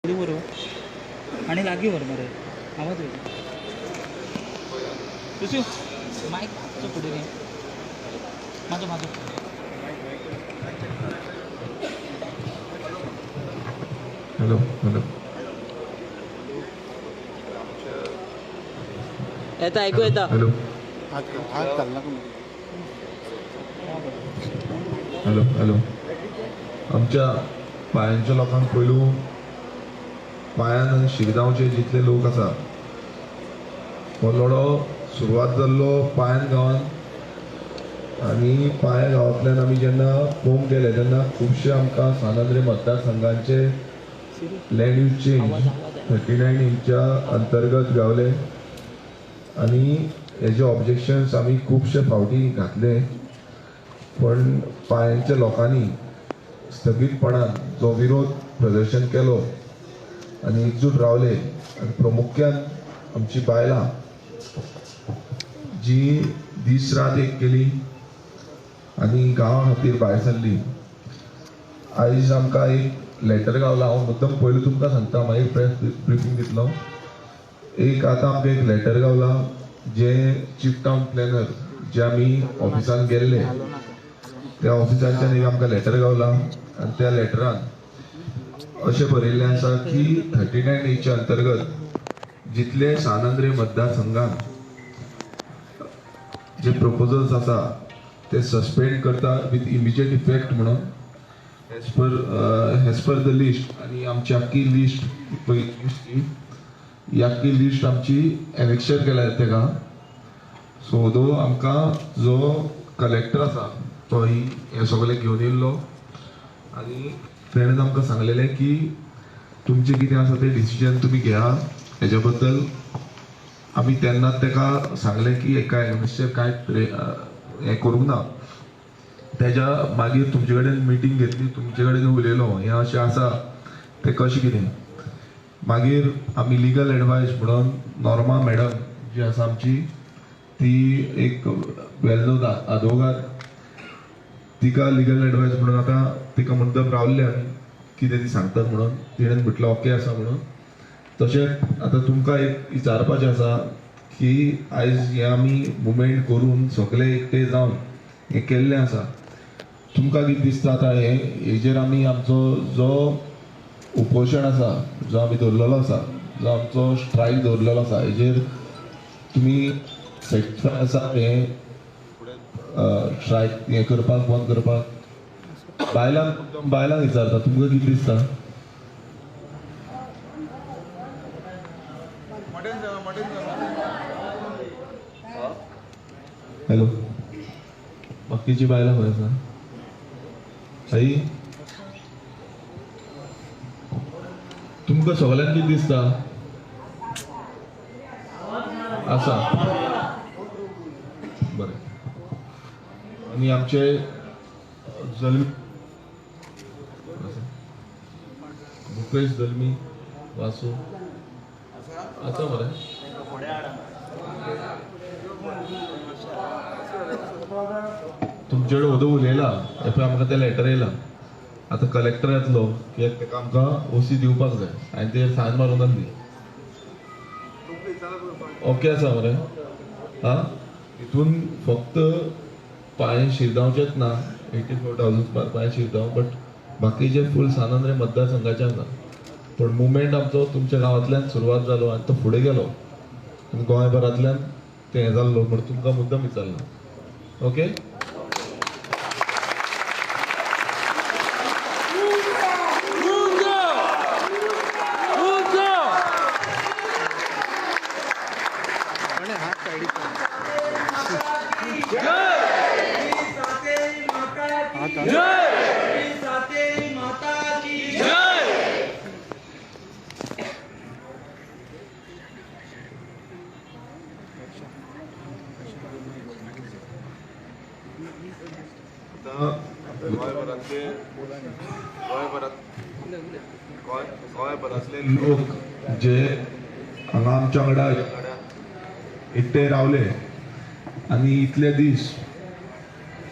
बरोबर आणि लागी वर मरे आवाज येईल तुझी माईक पुढे घे माझं माझं हॅलो हॅलो येतं ऐकू येतं हॅलो हॅलो हॅलो आमच्या पांयांच्या लोकांक पयलू पांयान आनी शिरगांवचे जितले लोक आसा हो लढो सुरवात जाल्लो पांयान गांवान आनी पांया गांवांतल्यान आमी जेन्ना पळोवंक गेले तेन्ना खुबशे आमकां सानंद्री मतदारसंघांचे लँड यूज चेंज 39 इंच्या अंतर्गत गावले आनी हेजे ऑब्जेक्शन्स आमी खुबशे फावटी घातले पण पांयांच्या लोकांनी स्थगीतपणान जो विरोध प्रदर्शन केलो आनी एकजूट रावले आनी प्रामुख्यान आमची बायलां जी दीस रात एक केली आनी गांवा खातीर भायर सरली आयज आमकां एक लेटर गावला हांव मुद्दम पयलीं तुमकां सांगता मागीर प्रेस ब्रिफींग दितलो एक आतां आमकां एक लेटर गावला जे चीफ टावन प्लॅनर जे आमी ऑफिसान गेल्ले त्या ऑफिसांच्यान एक आमकां लेटर गावला आनी त्या लेटरान अशें बरयल्लें आसा की 39 एच्या अंतर्गत जितले सानंद्रे मतदारसंघान जे प्रपोजल्स आसा ते सस्पेंड करता विथ इमिजिएट इफेक्ट म्हणून एज पर द लिस्ट आनी आमची आख्खी लिस्ट ही आख्खी लिस्ट आमची एलेक्शन केल्या तेका सो दो आमकां जो कलेक्टर आसा तो ही हे सगळें घेवन येयल्लो आनी तेणें आमकां सांगलेलें की तुमचें कितें आसा तें डिसिजन तुमी घेया हेज्या बद्दल आमी तेन्नाच तेका सांगलें की एका एनएसचेर कांय हें करूंक ना तेज्या मागीर तुमचे कडेन मिटींग घेतली तुमचे कडेन उलयलो हें अशें आसा तें कशें कितें मागीर आमी लिगल एडवायस म्हणून नॉर्मा मॅडम जी आसा आमची ती एक वेल नोन आदवोगाद तिका लिगल एडवायस म्हणून आतां तिका मुद्दम रावल्ले आमी कितें ती सांगतात म्हणून तिणें म्हटलं ओके आसा म्हणून तशेंच आतां तुमकां एक विचारपाचें आसा की आयज हें आमी मुवमेंट करून सगळे एकटे जावन हें केल्लें आसा तुमकां कितें दिसता आतां हेजेर आमी आमचो जो उपोशण आसा जो आमी दवरलेलो आसा जो आमचो स्ट्रायक दवरलेलो आसा हेजेर तुमी सॅटिस्फाय आसा हें स्ट्रायक हें करपाक बंद करपाक बायलांक विचारता तुमकां कितें दिसता हॅलो बाकीची बायलां खंय आसा आई तुमकां सगळ्यांक कितें दिसता आसा बरें आनी आमचे जल्मी मुकेश जल्मी वासू आसा मरे तुमचे कडेन उदक उलयला हे पळय आमकां तें लेटर येयला आतां कलेक्टर येतलो कित्याक तेका आमकां ओसी दिवपाक जाय हांवें तेर सायन मारून दी ओके आसा मरे हां हितून फक्त पांय शिरगांवचेच ना 84,000 पांय शिरगांव बट बाकीचे फूल सानंद्रे मतदारसंघाचे आसा पण मुवमेंट आमचो तुमच्या गांवांतल्यान सुरवात जालो आनी तो फुडें गेलो आनी गोंयभरांतल्यान तें हें जाल्लो म्हण तुमकां मुद्दम विचारला ओके गोंयभरांतले लोक जे हांगा आमच्या वांगडा एकटे रावले आनी इतले दीस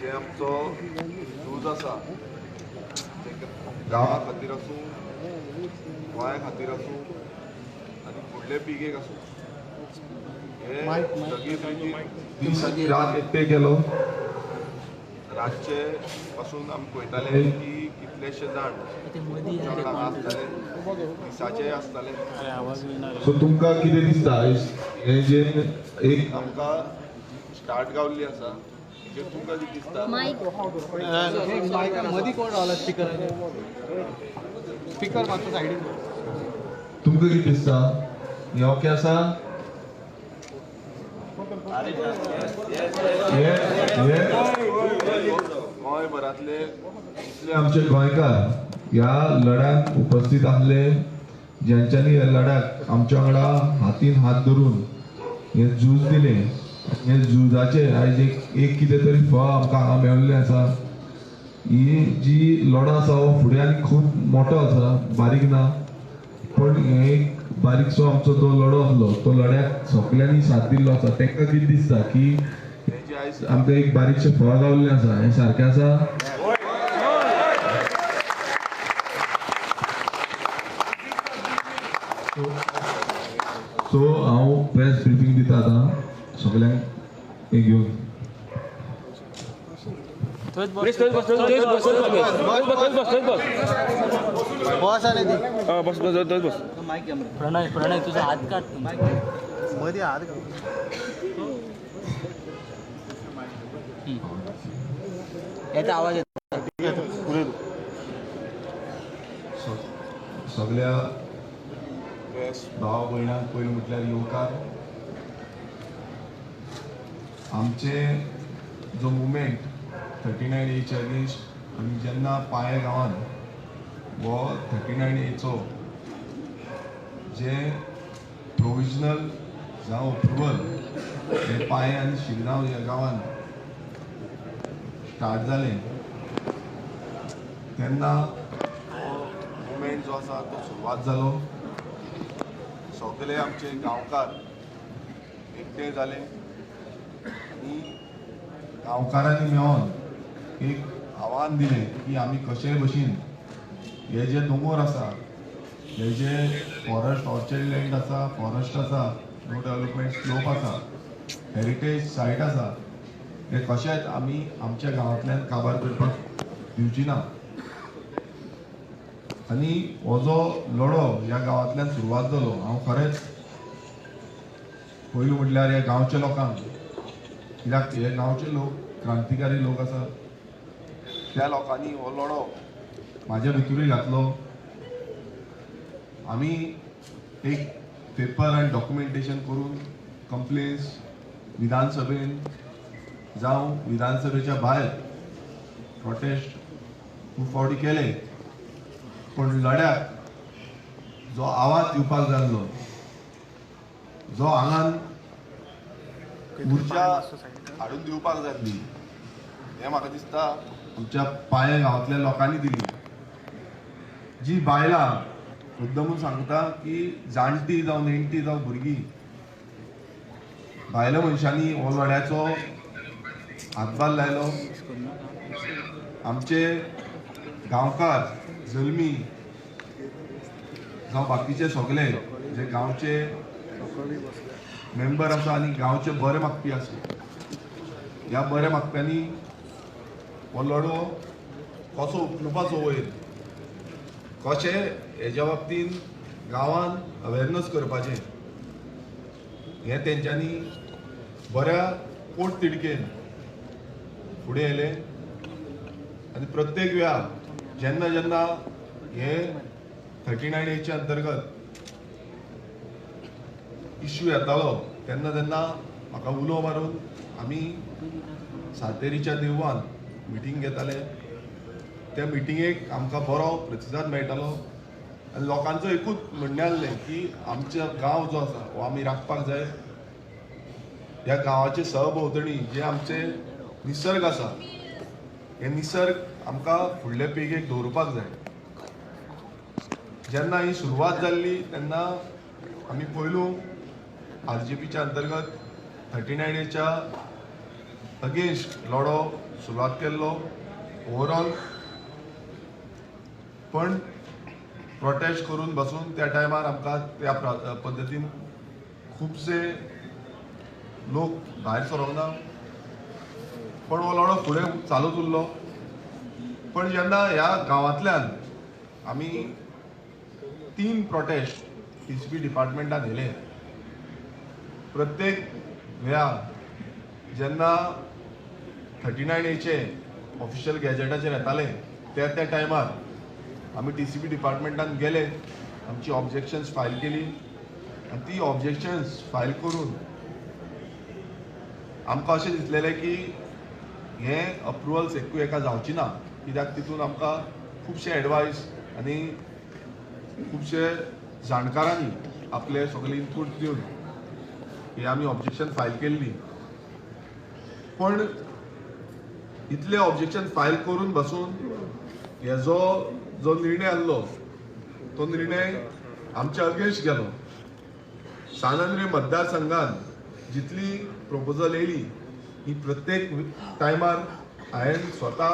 जे आमचो झूज आसा गांवा खातीर आसूं गोंया खातीर आसूं आनी फुडले पिळगेक आसूं हे सगळे दीस रात एकटे केलो. रातचे पासून आमी पळयताले की कितलेशे जाण वांगडा आसताले, दिसाचे आसताले. सो तुमकां कितें दिसता हे जे एक आमकां स्टार्ट गावल्ली आसा हेजेर तुमकां कितें दिसता? मदीं कोण रावला स्पीकर मातसो सायडीन. तुमकां कितें दिसता? हे ओके आसा? गोंयभरांतले इतले आमचे गोंयकार ह्या लढ्याक उपस्थित आसले, ज्यांच्यांनी ह्या लढ्याक आमच्या वांगडा हातीन हात धरून हे झूज दिले. हे झुजाचे आयज एक कितें तरी फळ आमकां हांगा मेळिल्लें आसा. ही जी लढो आसा हो फुडें आनी खूब मोठो आसा, बारीक ना. पण हे एक बारीकसो आमचो जो लढो आसलो तो लढ्याक सगळ्यांनी साथ दिल्लो आसा. तांकां कितें दिसता की हे जे आयज आमकां एक बारीकशें फळ गावल्लें आसा हें सारकें आसा? सो हांव प्रेस ब्रिफींग दिता आतां सगळ्यांक हे घेवन. प्रणय तुझा हात काढ मध्ये हात याचा आवाज येतो. सगळ्या भाव भयणांक पयलीं म्हटल्यार येवकार, आमचे जो मुवमेंट 39A अगेन्स्ट आमी जेन्ना पाये गांवान हो 39A जे प्रोविजनल जावं अप्रुवल हे पाये आनी शिरगांव ह्या गांवान स्टार्ट जालें तेन्ना मुवमेंट जो आसा तो सुरवात जालो. सगळे आमचे गांवकार एकठांय जाले आनी गांवकारांनी मेळोन एक आव्हान दिलें की आमी कशे भशेन हे जे दोंगर आसा, हे जे फॉरेस्ट ऑर्चर्ड लँड आसा, फॉरेस्ट आसा, नो डेव्हलपमेंट स्लोप आसा, हेरिटेज सायट आसा, हे कशेंच आमी आमच्या गांवांतल्यान काबार करपाक दिवची ना. आनी हो जो लढो ह्या गांवांतल्यान सुरवात जालो, हांव खरेंच पयलीं म्हटल्यार ह्या गांवच्या लोकांक, कित्याक हे गांवचे लोक क्रांतिकारी लोक आसा, त्या लोकांनी हो लढो म्हाज्या भितरूय घातलो. आमी एक पेपर आनी डॉक्युमेंटेशन करून कंप्लेन्स विधानसभेन जावं विधानसभेच्या भायर प्रोटेस्ट खूब फावटी केले. पण लढ्याक जो आवाज दिवपाक जाय आसलो, जो हांगान उर्जा हाडून दिवपाक जाय आसली, हें म्हाका दिसता आमच्या पाये गांवांतल्या लोकांनी दिली. जी बायलां मुद्दमून सांगता की जाणटी जावं नेणटी जावं भुरगीं भायल्या मनशांनी हो लढ्याचो हातभार लायलो. आमचे गांवकार जल्मी जावं बाकीचे सगळे जे गांवचे मेंबर आसा आनी गांवचे बरे मागपी आसा, ह्या बऱ्या मागप्यांनी हो लढो कसो उखलुपाचो वयर, कशें हेच्या बाबतीन गांवान अवेरनस करपाचें हें तेंच्यांनी बऱ्या पोट तिडकेन फुडें येयले. आनी प्रत्येक वेळार जेन्ना जेन्ना हे 39A अंतर्गत इश्यू येतालो तेन्ना तेन्ना म्हाका उलो मारून आमी सातेरीच्या देवळान मिटींग घेताले. त्या मिटिंगेक आमकां बरो प्रतिसाद मेळटालो आनी लोकांचो एकूच म्हणणें आसलें की आमचो गांव जो आसा हो आमी राखपाक जाय. ह्या गांवाचे सहभोंवतणी जे आमचे निसर्ग आसा, हे निसर्ग आमकां फुडले पिळगेक दवरपाक जाय. जेन्ना ही सुरवात जाल्ली तेन्ना आमी पयलू RJPच्या अंतर्गत 39A अगेन्स्ट लढो सुरवात केल्लो ओवरऑल. पण प्रोटेस्ट करून बसून त्या टायमार आमकां त्या पद्दतीन खुबशे लोक भायर सरोंक ना, पण हो लढो फुडें चालूच उरलो. पण जेन्ना ह्या गांवांतल्यान आमी 3 प्रोटेस्ट TCP डिपार्टमेंटान येले, प्रत्येक वेळार जेन्ना 39A ऑफिशियल गॅजेटाचेर येताले त्या टायमार आमी TCP डिपार्टमेंटान गेले, आमची ऑब्जेक्शन्स फायल केली आनी ती ऑब्जेक्शन्स फायल करून आमकां अशें दिसलेलें की हे अप्रुवल्स एकूय एका जावची ना, कित्याक तितून आमकां खुबशे एडवायस आनी खुबशे जाणकारांनी आपले सगळे इनपूट दिवन ही आमी ऑब्जेक्शन फायल केल्ली. पण इतले ऑब्जेक्शन फायल करून बसून हे जो निर्णय आसलो तो निर्णय आमच्या अगेन्स्ट गेलो. सानंद्रे मतदारसंघात जितली प्रपोजल येयली ही प्रत्येक टायमार हांवें स्वता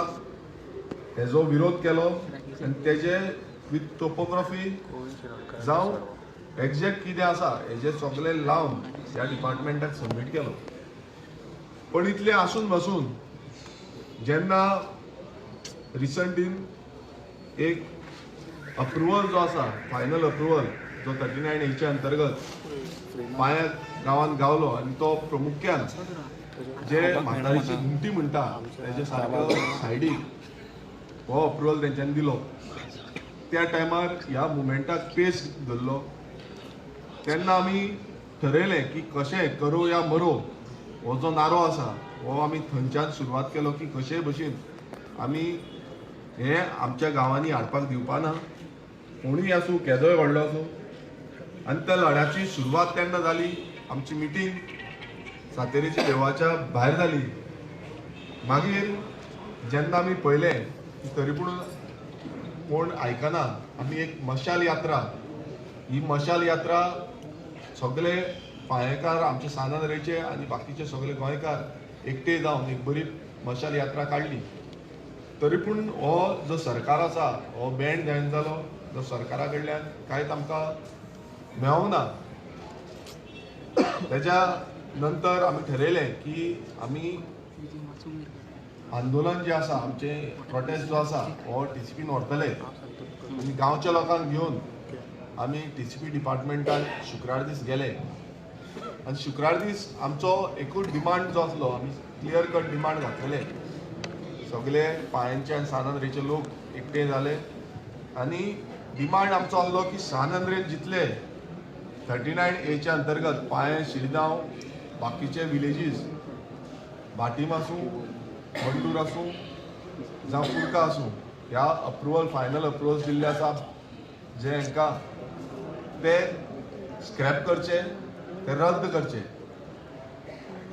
हेजो विरोध केलो आनी तेजे विथ टोपोग्राफी जावं एक्झॅक्ट कितें आसा हेजे सगळे लावन ह्या डिपार्टमेंटाक सबमीट केलो. पण इतले आसून बसून जेन्ना रिसंटीन एक अप्रुवल जो आसा, फायनल अप्रुवल जो 39A अंतर्गत पांया गांवांत गावलो आनी तो प्रमुख्यान जे म्हातारीची घुमटी म्हणटा तेजे सारको सायडीक हो अप्रुवल तेंच्यांनी दिलो. त्या टायमार ह्या मुवमेंटाक पेस धरलो. तेन्ना आमी ठरयलें की कशें करो या मरो हो जो नारो आसा हो आमी थंयच्यान सुरवात केलो की कशे भशेन आमी हे आमच्या गांवांनी हाडपाक दिवपाना, कोणूय आसूं केदोय व्हडलो आसूं. आनी त्या लढ्याची सुरवात तेन्ना जाली. आमची मिटींग सातेरीच्या देवळाच्या भायर जाली. मागीर जेन्ना आमी पळयलें की तरी पूण कोण आयकना, आमी एक मशाल यात्रा, ही मशाल यात्रा सगळे पाळयेकार आमचे सानंद्रेचे आनी बाकीचे सगळे गोंयकार एकठांय जावन एक बरी मशाल यात्रा काडली. तरी पूण हो जो सरकार आसा हो बँड जायन जालो. जो सरकारा कडल्यान कांयच आमकां मेळोंक ना. तेच्या नंतर आमी ठरयलें की आमी आंदोलन जे आसा आमचे प्रोटेस्ट जो आसा हो TCPन व्हरतले आनी गांवच्या लोकांक घेवन आमी TCP डिपार्टमेंटान शुक्रार दीस गेले. आनी शुक्रार दीस आमचो एकूच डिमांड जो आसलो, आमी क्लियर कट डिमांड घातलेले. सगळे पाळ्यांचे आनी सानंद्रेचे लोक एकठांय जाले आनी डिमांड आमचो आसलो की सानंद्रेन जितले 39A अंतर्गत पाळें, शिरगांव, बाकीचे विलेजीस, भाटीम आसूं, मंडूर आसूं जावं कुडका आसूं, ह्या अप्रुवल फायनल अप्रुवल्स दिल्ले आसा जे हांकां ते स्क्रॅप करचे, ते रद्द करचे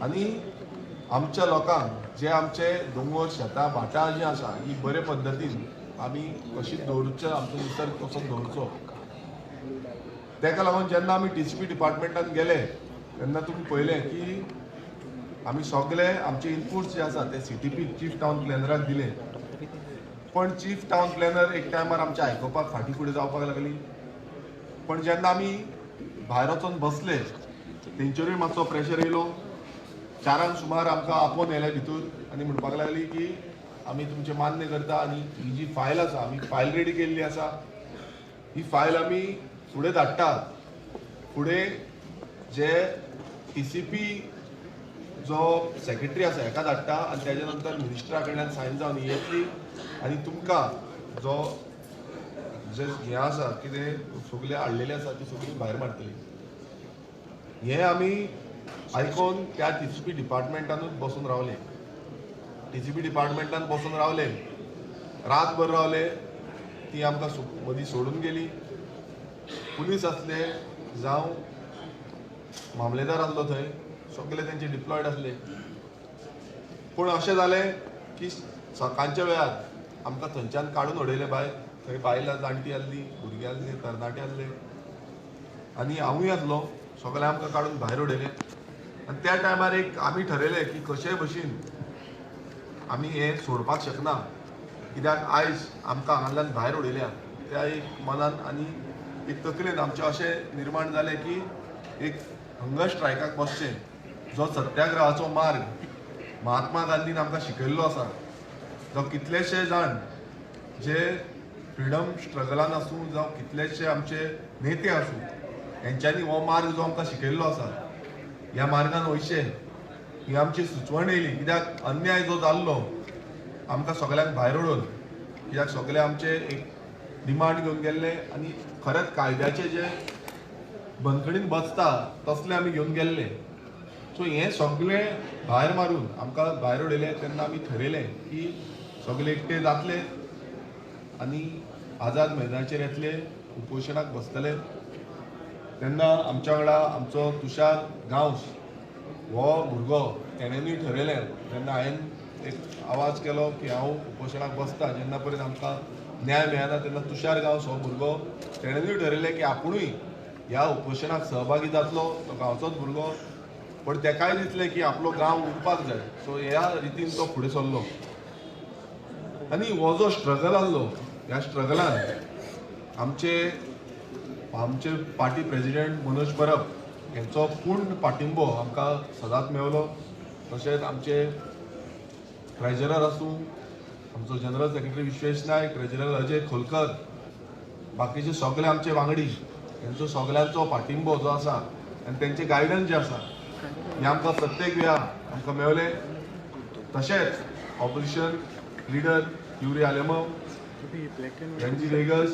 आनी आमच्या लोकांक जे आमचे दोंगर, शेतां, भाटां जीं आसा ही बरे पद्दतीन आमी कशीच दवरचे, आमचो निसर्ग तसोच दवरचो. तेका लागून जेन्ना आमी TCP डिपार्टमेंटान गेले तेन्ना तुमी पळयलें की आमी सगळे आमचे इनपुट्स जे आसा ते CTP चीफ टावन प्लॅनराक दिले. पण चीफ टावन प्लॅनर एक टायमार आमचे आयकुपाक फाटीं फुडें जावपाक लागली. पण जेन्ना आमी भायर वचून बसले तेंचेरूय मातसो प्रेशर येयलो. 4 सुमार आमकां आपोवन येयले भितर आनी म्हणपाक लागली की आमी तुमचे मान्य करता आनी ही जी फायल आसा आमी फायल रेडी केल्ली आसा, ही फायल आमी फुडें धाडटात. फुडें जे TCP जो सेक्रेटरी आसा हेका धाडटा आनी तेजे नंतर मिनिस्टरा कडल्यान सायन जावन ही येतली आनी तुमकां जो जे हें आसा कितें सगळे हाडलेले आसा ती सगळी भायर मारतली. हें आमी आयकोन त्या TCP डिपार्टमेंटानूच बसून रावले. TCP डिपार्टमेंटान बसून रावले, रातभर रावले. ती आमकां मदीं सोडून गेली. पुलीस आसले जावं मामलेदार आसलो थंय सगळे तेंचे डिप्लॉयड आसले. पूण अशें जालें की सकाळच्या वेळार आमकां थंयच्यान काडून उडयले भायर. थंय बायलां जाणटी आसली, भुरगीं आसली, तरणाटे आसले आनी हांवूय आसलो. सगळे आमकां काडून भायर उडयले. आनी त्या टायमार एक आमी ठरयलें की कशेय भशेन आमी हें सोडपाक शकना, कित्याक आयज आमकां हांगांतल्यान भायर उडयल्या त्या एक मनान आनी एक तकलेन आमचें अशें निर्माण जालें की एक हंगर स्ट्रायकाक बसचें जो सत्याग्रहाचो मार्ग महात्मा गांधीन आमकां शिकयल्लो आसा जो कितलेशे जाण जे फ्रिडम स्ट्रगलान आसूं जावं कितलेशे आमचे नेते आसूं हेंच्यांनी हो मार्ग जो आमकां शिकयल्लो आसा ह्या मार्गान वयचे ही आमची सुचवण येयली कित्याक अन्याय जो जाल्लो आमकां सगल्यांक भायर उडोवन कित्याक सगळे आमचे एक डिमांड घेवन गेल्ले आनी खरेंच कायद्याचे जे बंदखणीन बसता तसले आमी घेवन गेल्ले सो हे सगळे भायर मारून आमकां भायर उडयले तेन्ना आमी थरयलें की सगळे एकटे जातले आनी आझाद मैदानाचेर येतले उपोशणाक बसतले तेन्ना आमच्या वांगडा आमचो तुषार गांवस हो भुरगो तेणेनूय ठरयलें तेन्ना हांवें एक आवाज केलो की हांव उपोशणाक बसता जेन्ना पर्यंत आमकां न्याय मेळना तेन्ना तुषार गांवस हो भुरगो तेणेनूय ठरयलें की आपुणूय ह्या उपोशणाक सहभागी जातलो तो गांवचोच भुरगो पण तेकाय दिसलें की आपलो गांव उरपाक जाय सो ह्या रितीन तो फुडें सरलो आनी हो जो स्ट्रगल आसलो ह्या स्ट्रगलान आमचे पार्टी प्रेसिडेंट मनोज परब हेंचो पूर्ण पाठिंबो आमकां सदांच मेवलो तशेंच आमचे ट्रेजरर आसूं आमचो जनरल सेक्रेटरी विश्वेश नायक ट्रेजरर अजय खोलकर बाकीचे सगळे आमचे वांगडी हेंचो सगळ्यांचो पाठिंबो जो आसा आनी तेंचे गायडन्स जे आसा हे आमकां प्रत्येक वेळा आमकां मेवले तशेंच ऑपोजिशन लिडर युरी आलेमो रेंजी वेगस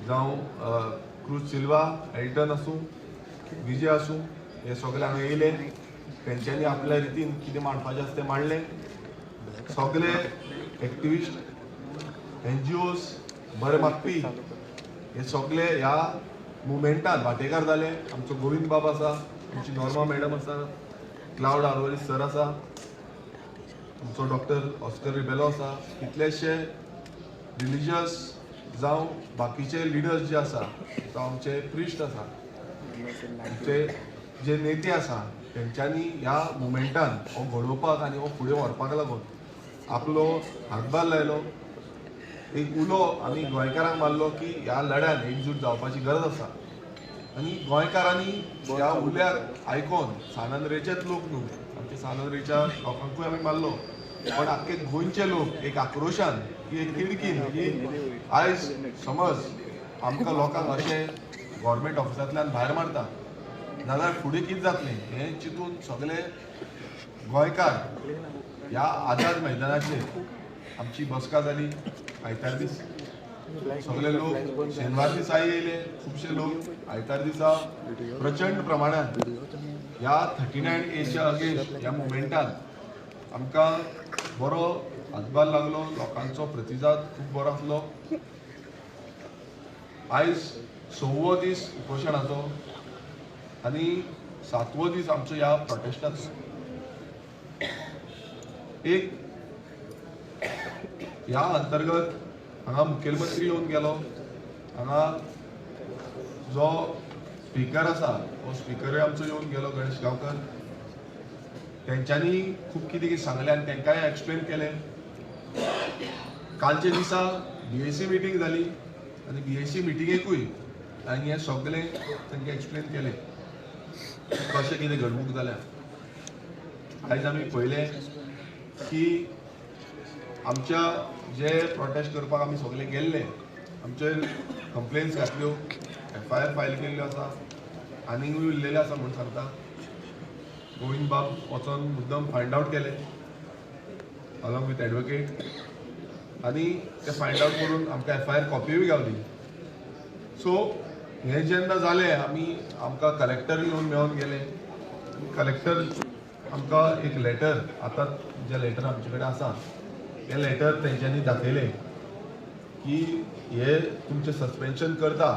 जावं क्रूज सिल्वा एल्टन आसूं विजय आसूं हे सगळे हांगा येयले तेंच्यांनी आपल्या रितीन कितें मांडपाचें आसा तें मांडलें सगळे एक्टिविस्ट NGOs बरे मागपी हे सगळे ह्या मुवमेंटान वांटेकार जाले आमचो गोविंद बाब आसा आमची नॉर्मा मॅडम आसा क्लाउड आल्वारीस सर आसा आमचो डॉक्टर ऑस्कर रिबेलो आसा कितलेशे रिलिजियस जावं बाकीचे लिडर्स जे आसा जावं आमचे प्रिस्ट आसा आमचे जे नेते आसा तेंच्यांनी ह्या मुवमेंटान हो घडोवपाक आनी हो फुडें व्हरपाक लागून आपलो हातभार लायलो एक उलो आमी गोंयकारांक मारलो की ह्या लढ्यान एकजूट जावपाची गरज आसा आनी गोंयकारांनी ह्या उल्याक आयकोन सानंद्रेचेच लोक न्हू आमच्या सानंद्रेच्या लोकांकूय आमी मारलो पण आख्खे गोंयचे लोक एक आक्रोशान की एक तिडकीन की आयज समज आमकां लोकांक अशें गव्हर्मेंट ऑफिसांतल्यान भायर मारता जाल्यार फुडें कितें जातलें हें चिंतून सगळे गोंयकार ह्या आझाद मैदानाचेर आमची बसका जाली आयतार दीस सगळे लोक शेनवार दिसा येयले खुबशे लोक आयतार दिसा प्रचंड प्रमाणांत ह्या 39A अगेन्स्ट ह्या मुवमेंटान आमकां बरो हातभार लागलो लोकांचो प्रतिसाद खूब बरो आसलो आयज 6वो दीस उपोशणाचो आनी 7वो दीस आमचो ह्या प्रोटेस्टाचो एक ह्या अंतर्गत हांगा मुखेलमंत्री येवन गेलो हांगा जो स्पीकर आसा हो स्पीकरूय आमचो येवन गेलो गणेश गांवकर तेंच्यांनी खूब कितें कितें सांगलें आनी तेंकांय एक्सप्लेन केलें कालचे दिसा BAC मिटींग जाली आनी BAC मिटिंगेकूय हांवें हें सगळें तांकां एक्सप्लेन केलें कशें कितें घडणूक जाल्या आयज आमी पळयलें की आमच्या जे प्रोटेस्ट करपाक आमी सगळे गेल्ले आमचेर कंप्लेन्स घातल्यो FIR फायल केल्ल्यो आसा आनीकूय उरलेले आसा म्हूण सांगता गोविंद बाब वचोन मुद्दम फायंड आवट केले अलॉंग विथ एडवोकेट आनी ते फायंड आवट करून आमकां FIR कॉपीय गावली सो हें जेन्ना जालें आमकां कलेक्टर येवन मेळोन गेले कलेक्टर आमकां एक लेटर आतां जें लेटर आमचे कडेन आसा तें लेटर तेंच्यांनी दाखयलें की हे तुमचें सस्पेन्शन करता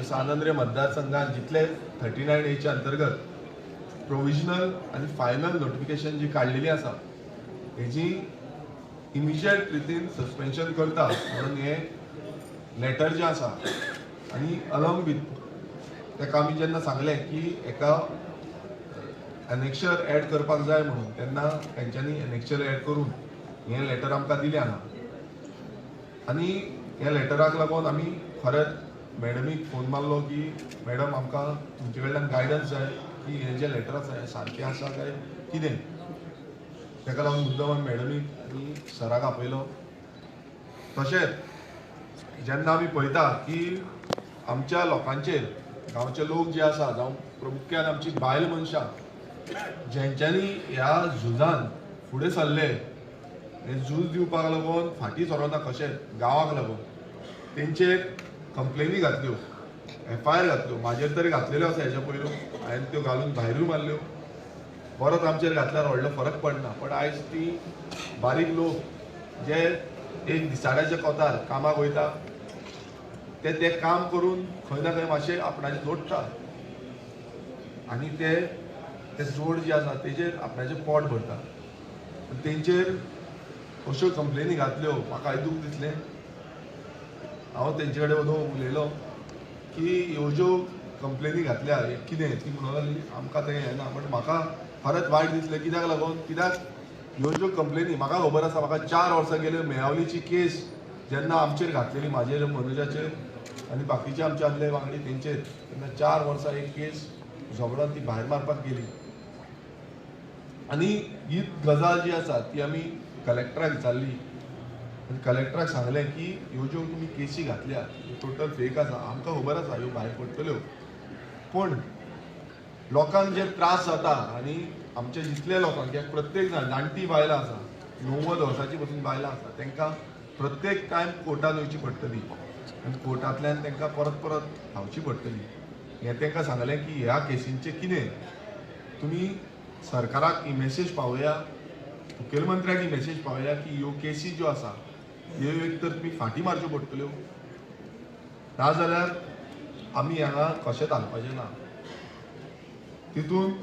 सानंद्रे मतदारसंघात जितले 39A अंतर्गत प्रोविजनल आनी फायनल नोटिफिकेशन जी काडलेली आसा हेजी इमिजिएट रितीन सस्पेन्शन करता म्हणून हे लेटर जें आसा आनी अलॉंग वीथ ताका आमी जेन्ना सांगलें की एका एनेक्शर एड करपाक जाय म्हणून तेन्ना तेंच्यांनी एनेक्शर एड करून हें लेटर आमकां दिलें हांगा आनी ह्या लेटराक लागून आमी खरेंच मॅडमीक फोन मारलो की मॅडम आमकां तुमचे कडल्यान गायडन्स जाय की हें जें लेटर आसा हें सारकें आसा काय कितें. ताका लागून मुद्दम मॅडमीक आनी सराक आपयलो. तशेंच जेन्ना आमी पळयता की आमच्या लोकांचेर गांवचे लोक जे आसा जावं प्रामुख्यान आमची बायल मनशां जेंच्यांनी ह्या झुजान फुडें सरले, हें झूज दिवपाक लागून फाटीं सरोना कशें गांवाक लागून तेंचेर कंप्लेनी घातल्यो, FIR घातल्यो. म्हाजेर तरी घातलेल्यो आसा हेच्या पयलू, हांवें त्यो घालून भायरूय मारल्यो. परत आमचेर घातल्यार व्हडलो फरक पडना. पण आयज ती बारीक लोक जे एक दिसाड्याच्या कोंतार कामाक वयता ते काम करून खंय ना खंय मातशें आपणाचें जोडटा आनी ते जोड जी आसा तेजेर आपणाचें पोट भरता. तेंचेर अश्यो कंप्लेनी घातल्यो. म्हाका आयदूक दिसलें, हांव तेंचे कडेन वचून उलयलो की ह्यो ज्यो कंप्लेनी घातल्या हें कितें ती म्हणूंक लागली आमकां तें हें ना. बट म्हाका खरेंच वायट दिसलें. कित्याक लागून कित्याक ह्यो ज्यो कंप्लेनी म्हाका खबर आसा, म्हाका 4 वर्सां गेल्यो मेयावलीची केस जेन्ना आमचेर घातलेली, म्हाजेर मनोजाचेर आनी बाकीचे आमचे आदले वांगडी तेंचेर, तेन्ना 4 वर्सां एक केस झगडोन ती भायर मारपाक गेली. आनी ही गजाल जी आसा ती आमी कलेक्टराक विचारली आनी कलेक्टराक सांगलें की ह्यो ज्यो तुमी केसी घातल्या टोटल फेक आसा. आमकां खबर आसा ह्यो भायर पडटल्यो, पूण लोकांक जे त्रास जाता आनी आमचे जितले लोकांक प्रत्येक जाण जाणटी बायलां आसा, 90 वर्सांची पासून बायलां आसा, तांकां प्रत्येक टायम कोर्टान वयची पडटली आनी कोर्टांतल्यान तांकां परत परत खावची पडटली. हें तांकां सांगलें की ह्या केसींचें कितें तुमी सरकाराक ही मेसेज पावया, मुखेलमंत्र्याक ही मेसेज पावया की ह्यो केसी ज्यो आसा ह्यो एक तर तुमी फाटीं मारच्यो पडटल्यो, नाजाल्यार आमी हांगा कशें घालपाचें ना. तितून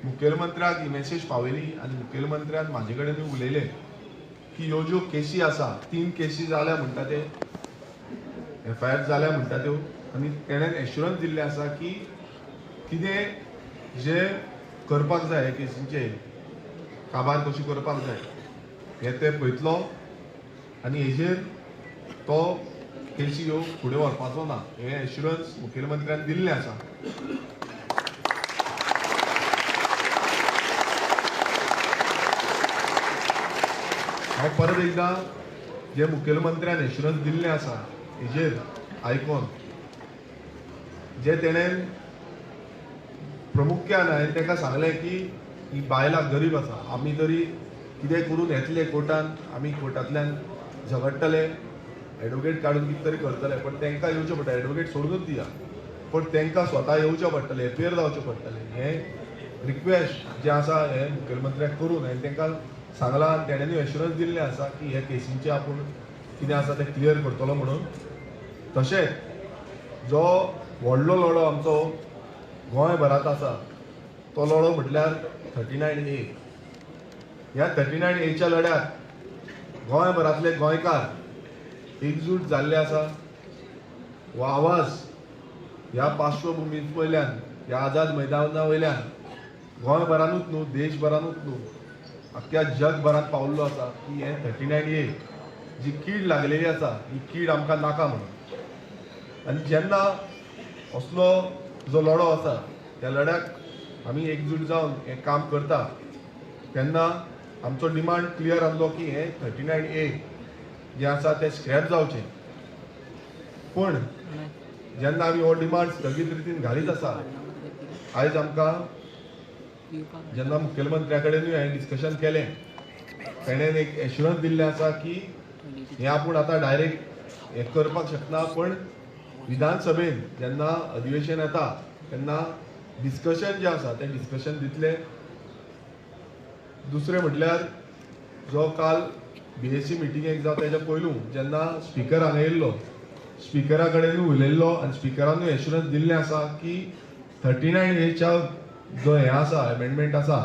मुखेलमंत्र्याक ही मेसेज पावयली आनी मुखेलमंत्र्यान म्हाजे कडेन उलयलें की ह्यो ज्यो केसी आसा 3 केसी जाल्या म्हणटा ते FIR जाल्या म्हणटा त्यो, आनी तेणेन एश्युरन्स दिल्लें आसा की कितें जें करपाक जाय हे केसींचे काबार कशी करपाक जाय हे ते पळयतलो आनी हेजेर तो केसी ह्यो फुडें व्हरपाचो ना हें एश्युरन्स मुखेलमंत्र्यान दिल्लें आसा. हांव परत एकदां जे मुखेलमंत्र्यान एश्युरन्स दिल्लें आसा हेजेर आयकोन जे तेणेन प्रामुख्यान हांवें ताका सांगलें की ही बायलां गरीब आसा, आमी तरी कितें करून येतले कोर्टान, आमी कोर्टांतल्यान झगडटले, एडवोकेट काडून कितें तरी करतले, पण तांकां येवचें पडटा. एडवोकेट सोडूनच दिया, पण तांकां स्वता येवचें पडटलें, एफियर जावचें पडटलें. हें रिक्वेस्ट जें आसा हें मुखेलमंत्र्याक करून हांवें तांकां सांगलां आनी तेणेंनी एश्युरन्स दिल्लें आसा की हे केसींचें आपूण कितें आसा तें क्लियर करतलो म्हणून. तशेंच जो व्हडलो लढो आमचो गोंयभरांत आसा तो लढो म्हटल्यार 39A. ह्या 39Aच्या लढ्याक गोंयभरांतले गोंयकार एकजूट जाल्ले आसा. हो आवाज ह्या पार्श्वभुमींत वयल्यान, ह्या आझाद मैदाना वयल्यान गोंयभरांतूच न्हू, देशभरांतूच न्हू, आख्ख्या जगभरांत पावल्लो आसा की हें 39A जी कीड लागलेली आसा ही कीड आमकां नाका म्हणून. आनी जेन्ना असलो जो लढो आसा त्या लढ्याक आमी एकजूट जावन हें काम करता तेन्ना आमचो डिमांड क्लियर आसलो की हें 39A जें आसा तें स्क्रॅप जावचें. पूण जेन्ना आमी हो डिमांड स्थगीत रितीन घालीत आसा, आयज आमकां जेन्ना मुखेलमंत्र्या कडेनूय हांवें डिस्कशन केलें, तेणेन एक एश्युरन्स दिल्लें आसा की हें आपूण आतां डायरेक्ट हें करपाक शकना, पण विधानसभेन जेन्ना अधिवेशन येता तेन्ना डिस्कशन जें आसा तें डिस्कशन दितले. दुसरें म्हटल्यार जो काल BSc मिटिंगेक जावं तेच्या पयलू जेन्ना स्पिकर हांगा येयल्लो, स्पिकरा कडेनूय उलयल्लो आनी स्पिकरानूय एश्युरन्स दिल्लें आसा की 39Aच्या जो हें आसा एमेंडमेंट आसा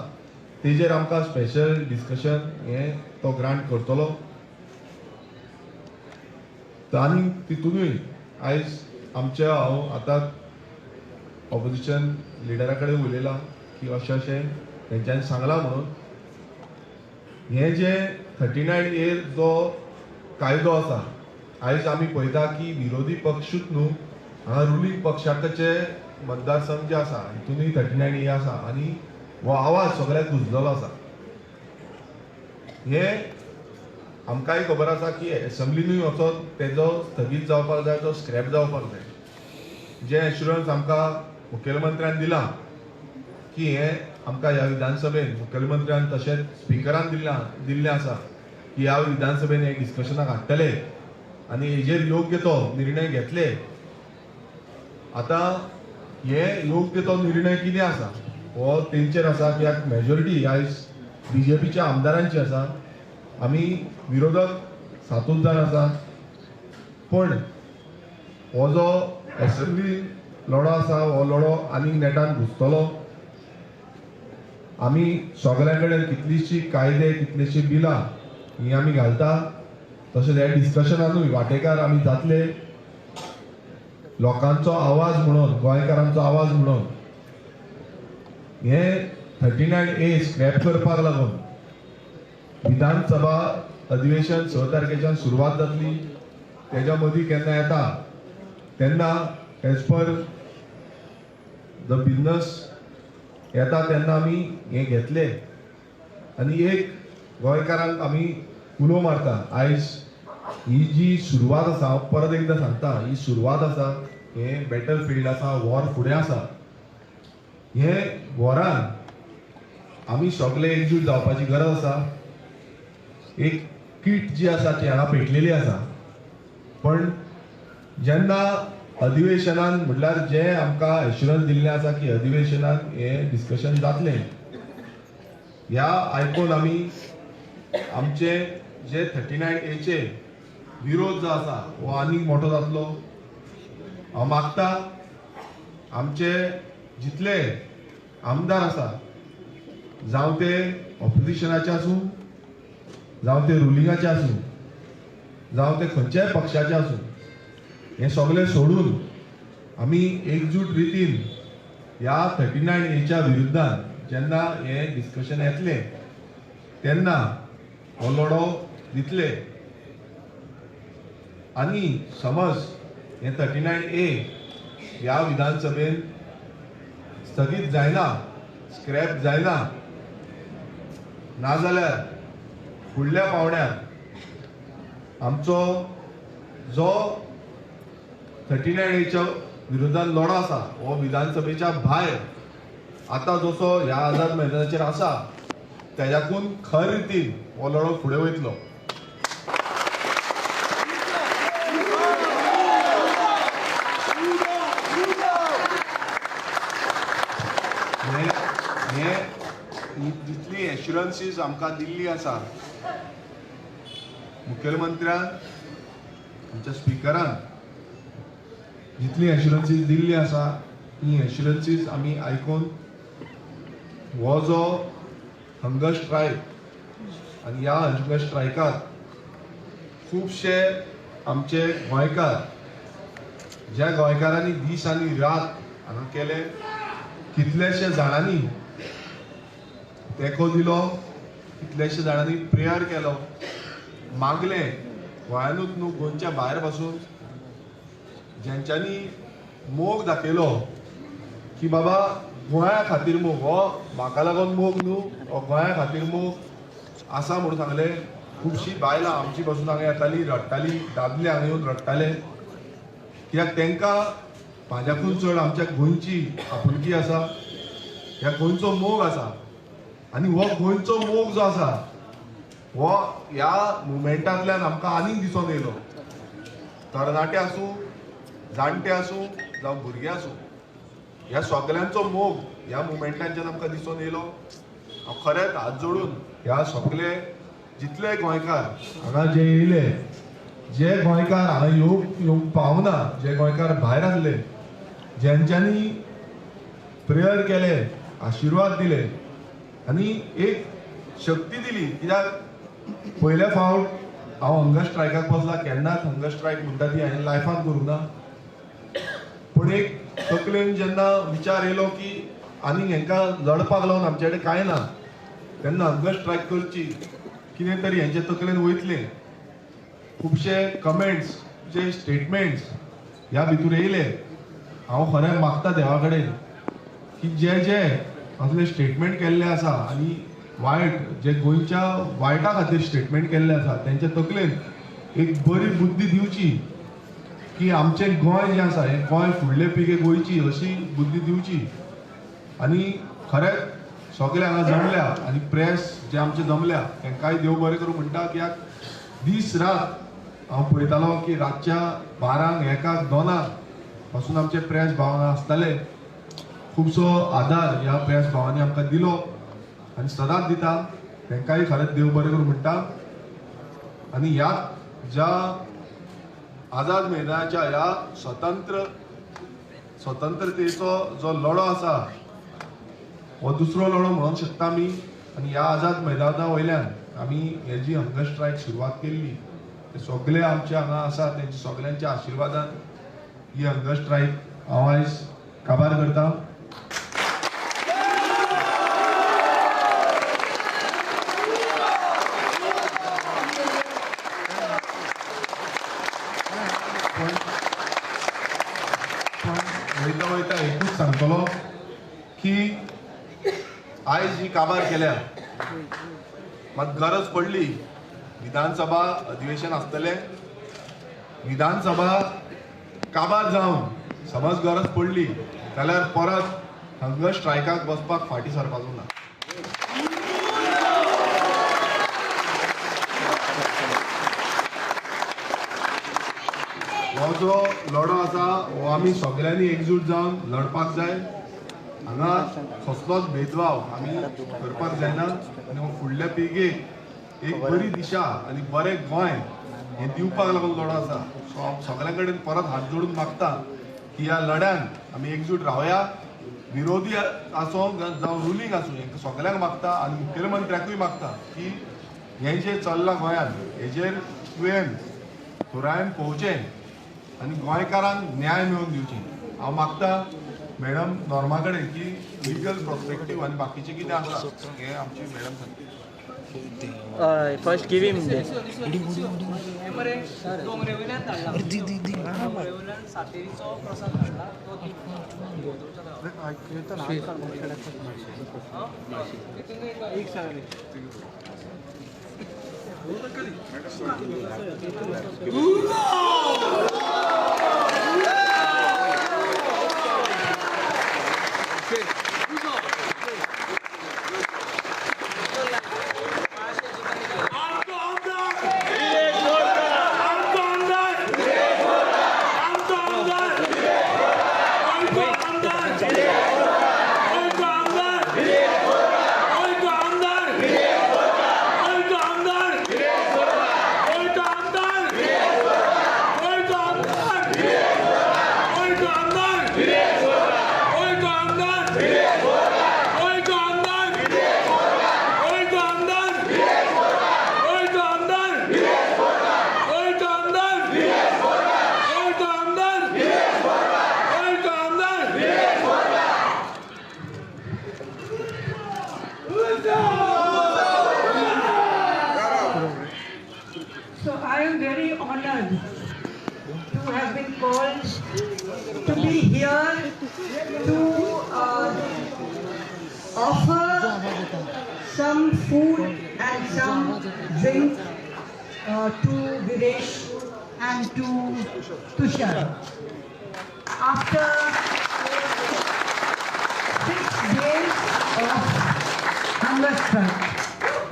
तेजेर आमकां स्पेशल डिस्कशन हें तो ग्रांट करतलो. आनी तितूनूय आयज हांव आतां ऑपोजिशन लिडरा कडेन उलयलां की अशें अशें तेंच्यांनी सांगलां म्हणून. हें जें 39A जो कायदो आसा आयज आमी पळयता की विरोधी पक्षूच न्हू हांगा रुलींग पक्षाचे मतदारसंघ जे आसा हितूनय 39A आसा आनी हो आवाज सगळ्याक गुंजलेलो आसा. हे आमकांय खबर आसा की एसेंब्लीनूय वचोन तेजो स्थगीत जावपाक जाय, तो स्क्रॅप जावपाक जाय. जे एश्युरन्स आमकां मुखेलमंत्र्यान दिला की हे आमकां ह्या विधानसभेन मुखेलमंत्र्यान तशेंच स्पिकरान दिल्लें आसा की ह्या विधानसभेन हे डिस्कशनाक हाडटले आनी हेजेर योग्य तो निर्णय घेतले. आतां हे योग्य तो निर्णय कितें आसा हो तेंचेर आसा, कित्याक मेजॉरिटी आयज बीजेपीच्या आमदारांची आसा. आमी विरोधक 7 जाण आसा, पण हो जो एसेंब्ली लढो आसा हो लढो आनीक नेटान घुसतलो. आमी सगळ्या कडेन कितलीशी कायदे कितलीशी बिलां ही आमी घालता. तशेंच ह्या डिस्कशनानूय वांटेकार आमी जातले. लोकांचो आवाज म्हणून, गोंयकारांचो आवाज म्हणून हे 39A स्क्रॅप करपाक लागून विधानसभा अधिवेशन 6 तारखेच्यान सुरवात जातली. तेज्या मदीं केन्ना येता तेन्ना एज पर द बिझनस येता तेन्ना आमी हे घेतले आनी एक गोंयकारांक आमी उलो मारता. आयज ही जी सुरवात आसा, हांव परत एकदां सांगता, ही सुरवात आसा. हे बॅटल फिल्ड आसा, वॉर फुडें आसा. हे वॉरान आमी सगळे एकजूट जावपाची गरज आसा. एक किट जी आसा ती हांगा पेटलेली आसा, पण जेन्ना अधिवेशनान म्हटल्यार जे आमकां एश्युरन्स दिल्लें आसा की अधिवेशनान हे डिस्कशन जातलें, ह्या आयकून आमी आमचे जे 39A विरोध जो आसा हो आनीक मोठो जातलो. हांव मागता आमचे जितले आमदार आसा, जावं ते ऑपोजिशनाचे आसूं, जावं ते रुलिंगाचे आसूं, जावं ते खंयच्याय पक्षाचे आसूं, हे सगळे सोडून आमी एकजूट रितीन ह्या 39A विरुद्धान जेन्ना हे डिस्कशन येतले तेन्ना हो लढो दितले. आनी समज हे 39A ह्या विधानसभेन स्थगीत जायना, स्क्रॅप जायना, नाजाल्यार फुडल्या पावण्यार आमचो जो 39A विरोधान लढो आसा हो विधानसभेच्या भायर आतां जसो ह्या आझाद मैदानाचेर आसा तेज्याकून खर रितीन हो लढो फुडें वयतलो. जितली एश्युरन्सीस आमकां दिल्ली आसा मुखेलमंत्र्यान, आमच्या स्पिकरान जितली एश्युरन्सीस दिल्ली आसा ही एश्युरन्सीस आमी आयकून हो जो हंगर स्ट्रायक आनी ह्या हंगर स्ट्रायकाक खुबशे आमचे गोंयकार, ज्या गोंयकारांनी दीस आनी रात हांगा केले, कितलेशे जाणांनी तेंको दिलो, कितलेशे जाणांनी प्रेयर केलो, मागले गोंयानूच न्हू गोंयच्या भायर पासून जेंच्यांनी मोग दाखयलो की बाबा गोंया खातीर मोग, हो म्हाका लागून मोग न्हू, हो गोंया खातीर मोग आसा म्हणून सांगले. खुबशीं बायलां आमची पासून हांगा येतालीं, रडटालीं, दादले हांगा येवन रडटाले, कित्याक तेंकां म्हाज्याकून चड आमच्या गोंयची आपुलकी आसा, ह्या गोंयचो मोग आसा. आनी हो गोंयचो मोग जो आसा हो ह्या मुवमेंटांतल्यान आमकां आनीक दिसून येयलो. तरणाटे आसूं, जाणटे आसूं, जावं भुरगे आसूं, ह्या सगळ्यांचो मोग ह्या मुवमेंटांच्यान आमकां दिसून येयलो. हांव खरेंच हात जोडून ह्या सगळे जितले गोंयकार हांगा जे येयले, जे गोंयकार हांगा येवंक पावना, जे गोंयकार भायर आसले, जेंच्यांनी प्रेयर केले, आशिर्वाद दिले आनी एक शक्ती दिली. कित्याक पयले फावट हांव हंगर स्ट्रायकाक बसला, केन्नाच हंगर स्ट्रायक म्हणटा ती हांवें लायफान करूंक ना, पूण एक तकलेन जेन्ना विचार येयलो की आनीक हेंकां लडपाक लागून आमचे कडेन कांय ना, तेन्ना हंगर स्ट्रायक करची, कितें तरी हेंचे तकलेन वयतलें. खुबशे कमेंट्स जे स्टेटमेंट्स ह्या भितर येयले हांव खरें मागता देवा कडेन की जे जे असले स्टेटमेंट केल्ले आसा आनी वायट जे गोंयच्या वायटा खातीर स्टेटमेंट केल्ले आसा तेंच्या तकलेन एक बरी बुद्धी दिवची की आमचें गोंय जें आसा हें गोंय फुडले पिळगेक गोंयची अशी बुद्धी दिवची आनी खरेंच सगळे हांगा जमल्या आनी प्रेस जे आमचे जमल्या तांकांय देव बरें करूं म्हणटा कित्याक दीस रात हांव पळयतालो की रातच्या 12 1 2 पासून आमचे प्रेस भाव आसताले खुबसो आदार ह्या प्रेस भावांनी आमकां दिलो आनी सदांच दिता तांकांय खरेंच देव बरें करूं म्हणटा आनी ह्या ज्या आझाद मैदानाच्या ह्या स्वतंत्रतेचो जो लढो आसा हो दुसरो लढो म्हणूंक शकता आमी आनी ह्या आझाद मैदाना वयल्यान आमी हे जी हंगर स्ट्रायक सुरवात केल्ली ते सगळे आमचे हांगा आसा तेंच्या सगळ्यांच्या आशिर्वादान ही हंगर स्ट्रायक हांव आयज काबार करता. वयता वयता एकूच सांगतलो की आयज ही काबार केल्या मात गरज पडली विधानसभा अधिवेशन आसतलें विधानसभा काबार जावन समज गरज पडली जाल्यार परत हंगर स्ट्रायकाक बसपाक फाटीं सरपाचो ना. हो जो लढो आसा हो आमी सगळ्यांनी एकजूट जावन लढपाक जाय. हांगा कसलोच भेदभाव आमी करपाक जायना आनी हो फुडल्या पिळगेक एक बरी दिशा आनी बरें गोंय हें दिवपाक लागून लढो आसा. सो हांव सगळ्यां कडेन परत हात जोडून मागता की ह्या लढ्यान आमी एकजूट रावया. विरोधी आसूं जावं रुलींग आसूं हेंकां सगळ्यांक मागता आनी मुखेलमंत्र्याकूय मागता की हें जें चल्लां गोंयान हेजेर तुवें थोरायन पळोवचें आनी गोंयकारांक न्याय मेळोवन दिवची. हांव मागता मॅडम नॉर्मा कडेन की लिगल पर्सपेक्टीव आनी बाकीचें कितें आसा हें आमची मॅडम सांगता. फर्स्ट गिव हिम डोंगरेवयल्यान धाडला डोंगरेवयल्यान सातेरीचो प्रसाद धाडला So I am very honored to have been called to be here to offer some food and some drink to Viresh and to Tushar. After 6 days of hunger strike,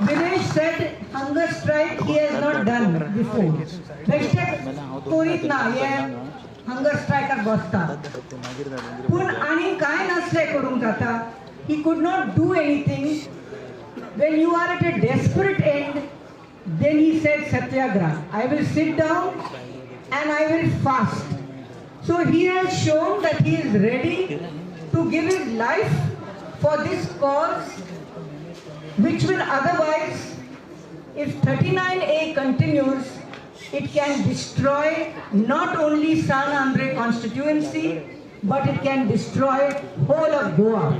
Viresh said hunger strike he has not done before. कोरीत ना हे hunger strike बसता. पूण आनी काय नसले करूंक जाता. He could not do anything. When you are at a desperate end, then he said Satyagraha. I will sit down and I will fast. So he has shown that he is ready to give his life for this cause, which will otherwise, if 39A continues, it can destroy not only San Andre constituency, but it can destroy whole of Goa.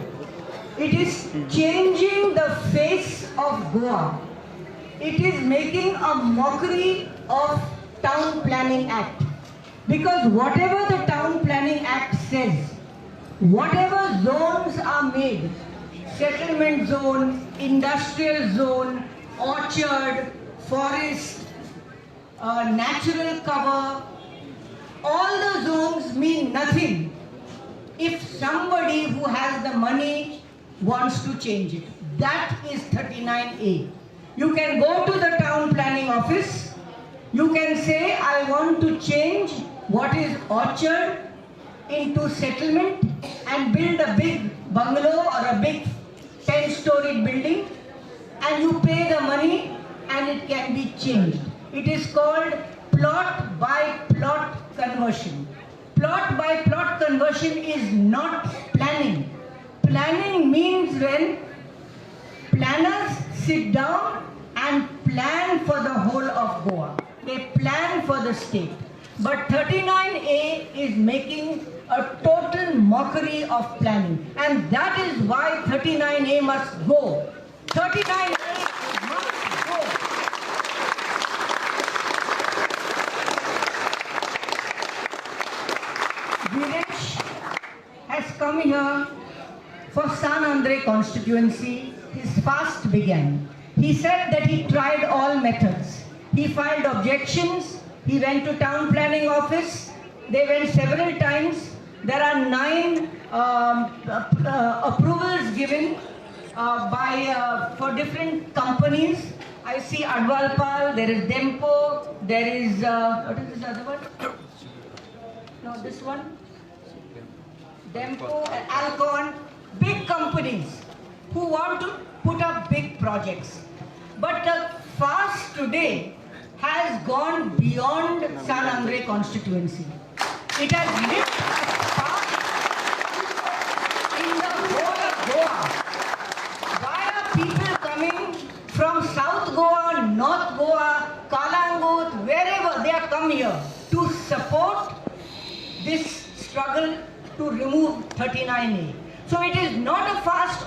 It is changing the face of Goa. It is making a mockery of Town Planning Act. Because whatever the Town Planning Act says, whatever zones are made, settlement zone, industrial zone, orchard, forest, natural cover, all the zones mean nothing if somebody who has the money wants to change it. That is 39A. You can go to the town planning office, you can say, I want to change what is orchard into settlement and build a big bungalow or a big 10-story building, and you pay the money and it can be changed. It is called plot by plot conversion. Plot by plot conversion is not planning. Planning means when planners sit down and plan for the whole of Goa. They plan for the state. But 39A is making a total mockery of planning. And that is why 39A must go. 39A must go. Viresh has come here for San Andre constituency. His fast began. He said that he tried all methods. He filed objections. He went to town planning office. They went several times. There are 9 approvals given for different companies. I see Advalpal, there is Dempo, there is, what is this other one? No, this one? Dempo, Alcon, big companies who want to put up big projects. But the fast today has gone beyond San Andre constituency. It has lit a spark in the whole of Goa. Why are people coming from South Goa, North Goa, Kalangut, wherever they are come here to support this struggle to remove 39A? So it is not a fast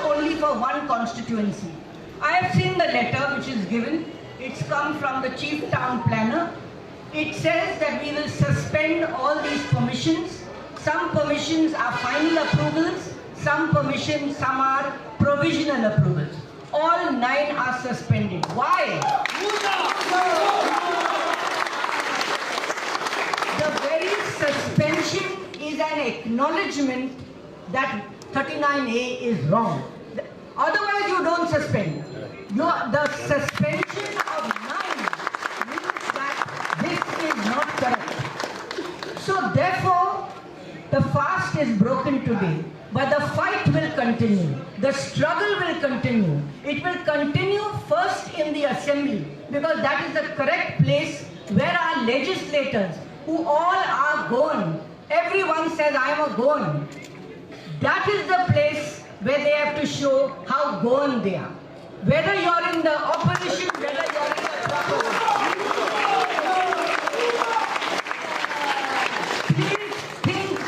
only for one constituency. I have seen the letter which is given. It's come from the chief town planner. It says that we will suspend all these permissions. Some permissions are final approvals, some are provisional approvals. All 9 are suspended. Why? The very suspension is an acknowledgement that 39A is wrong. Otherwise you don't suspend. The suspension of 9 means that this is not correct. So therefore, the fast is broken today, but the fight will continue. The struggle will continue. It will continue first in the assembly, because that is the correct place where our legislators, who all are Goan, everyone says I am a Goan. That is the place where they have to show how Goan they are. Whether you are in the opposition, whether you are in the proposition. Please think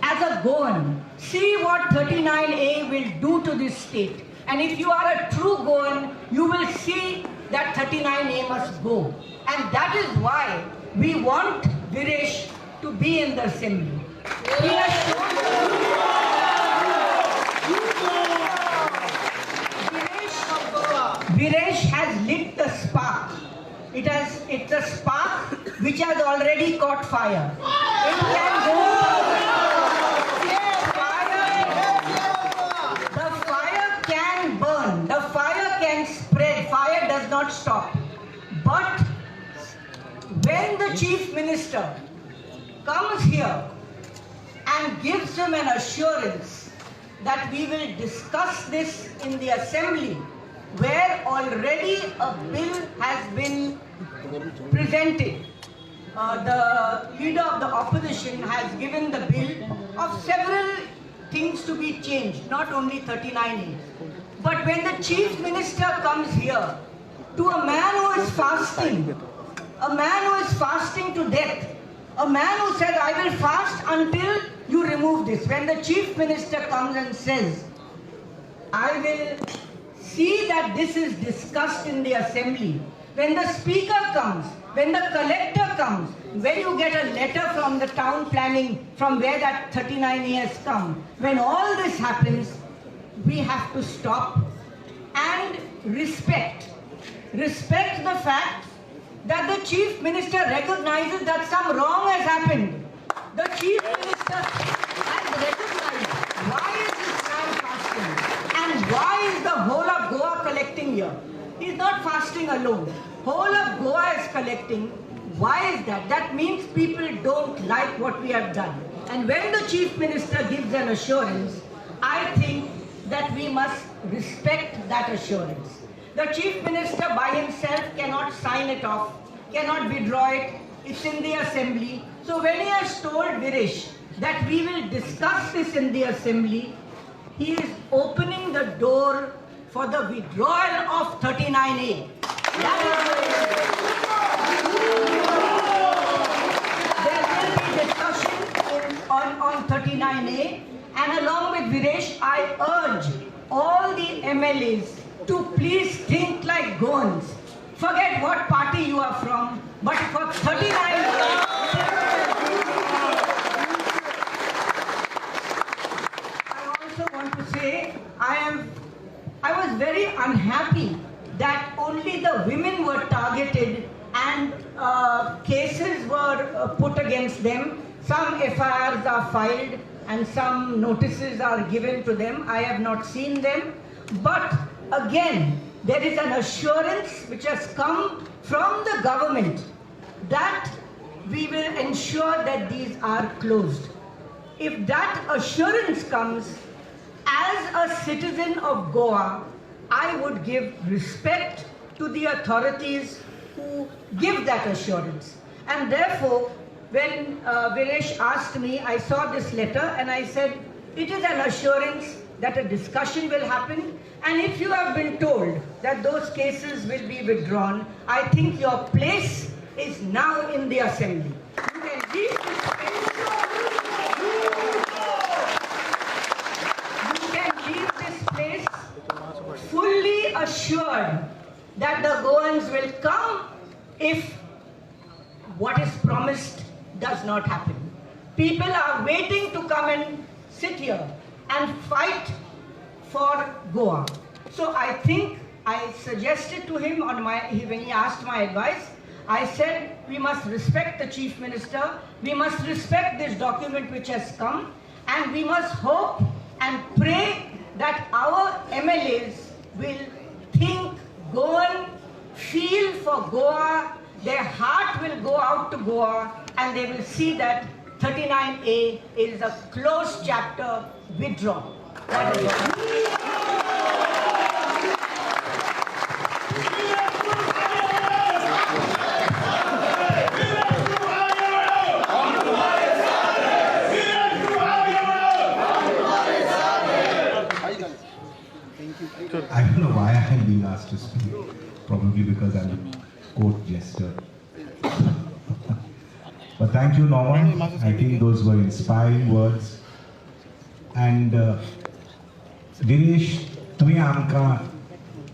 as a Goan. See what 39A will do to this state. And if you are a true Goan, you will see that 39A must go. And that is why we want Viresh to be in the assembly. He has shown Viresh has lit the spark. It's a spark which has already caught fire. It can go. The fire can burn. The fire can spread. Fire does not stop. But when the chief minister comes here and gives him an assurance that we will discuss this in the assembly, where already a bill has been presented. The leader of the opposition has given the bill of several things to be changed, not only 39A. But when the chief minister comes here to a man who is fasting to death, a man who said, I will fast until you remove this. When the chief minister comes and says, I will see that this is discussed in the assembly, when the speaker comes, when the collector comes, when you get a letter from the town planning from where that 39A has come, when all this happens, we have to stop and respect the fact that the Chief Minister recognizes that some wrong has happened. The Chief Minister has recognized why is this man fasting and why is the whole of Goa collecting here. He's not fasting alone. Whole of Goa is collecting. Why is that? That means people don't like what we have done. And when the Chief Minister gives an assurance, I think that we must respect that assurance. The Chief Minister by himself cannot sign it off, cannot withdraw it. It's in the Assembly. So when he has told Virish that we will discuss this in the Assembly, he is opening the door for the withdrawal of 39A. That is there will be discussion on 39A, and along with Virish, I urge all the MLAs to please think like Goans. Forget what party you are from, but for 39 I also want to say I was very unhappy that only the women were targeted and cases were put against them. Some FIRs are filed and some notices are given to them. I have not seen them, but again, there is an assurance which has come from the government that we will ensure that these are closed. If that assurance comes, as a citizen of Goa, I would give respect to the authorities who give that assurance. And therefore, when Virish asked me, I saw this letter and I said, it is an assurance that a discussion will happen, and if you have been told that those cases will be withdrawn, I think your place is now in the Assembly. You can leave this place. You can leave this place fully assured that the Goans will come if what is promised does not happen. People are waiting to come and sit here and fight for Goa. So I think I suggested to him when he asked my advice, I said we must respect the Chief Minister, we must respect this document which has come, and we must hope and pray that our MLAs will think Goan, feel for Goa, their heart will go out to Goa, and they will see that 39A is a closed chapter, withdraw. That is I don't know why I am being asked to speak. Probably because I'm a court jester. But thank you, Norman. I think those were inspiring words. And Dinesh, तुम्ही आमकां